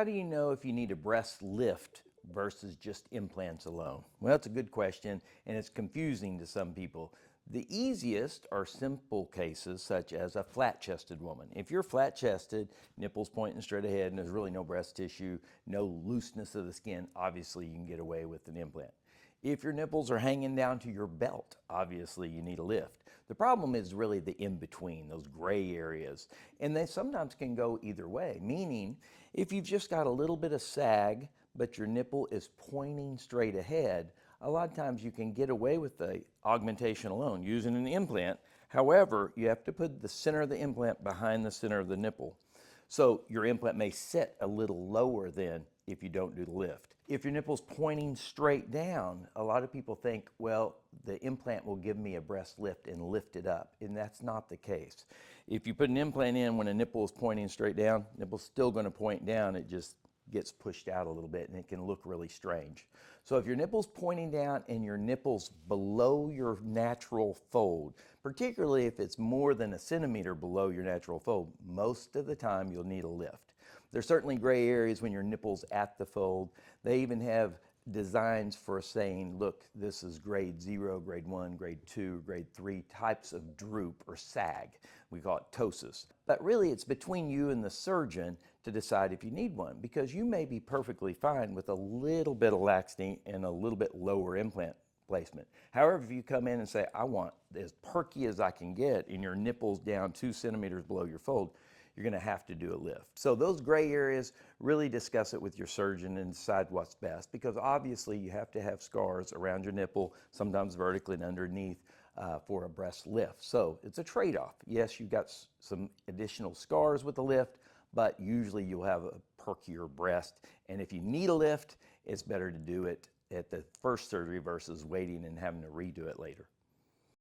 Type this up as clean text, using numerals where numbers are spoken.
How do you know if you need a breast lift versus just implants alone? Well, that's a good question, and it's confusing to some people. The easiest are simple cases such as a flat-chested woman. If you're flat-chested, nipples pointing straight ahead, and there's really no breast tissue, no looseness of the skin, obviously you can get away with an implant. If your nipples are hanging down to your belt, obviously you need a lift. The problem is really the in-between, those gray areas. And they sometimes can go either way, meaning if you've just got a little bit of sag, but your nipple is pointing straight ahead, a lot of times you can get away with the augmentation alone using an implant. However, you have to put the center of the implant behind the center of the nipple. So your implant may sit a little lower than if you don't do the lift. If your nipple's pointing straight down, a lot of people think, well, the implant will give me a breast lift and lift it up, and that's not the case. If you put an implant in when a nipple is pointing straight down, nipple's still going to point down, it just gets pushed out a little bit and it can look really strange. So if your nipple's pointing down and your nipple's below your natural fold, particularly if it's more than a centimeter below your natural fold, most of the time you'll need a lift. There's certainly gray areas when your nipple's at the fold. They even have designs for saying, look, this is grade 0, grade 1, grade 2, grade 3 types of droop or sag. We call it ptosis. But really it's between you and the surgeon to decide if you need one, because you may be perfectly fine with a little bit of laxity and a little bit lower implant placement. However, if you come in and say, I want as perky as I can get and your nipples down 2 centimeters below your fold, you're going to have to do a lift. So those gray areas, really discuss it with your surgeon and decide what's best, because obviously you have to have scars around your nipple, sometimes vertically and underneath, for a breast lift. So it's a trade-off. Yes, you've got some additional scars with the lift, but usually you'll have a perkier breast. And if you need a lift, it's better to do it at the first surgery versus waiting and having to redo it later.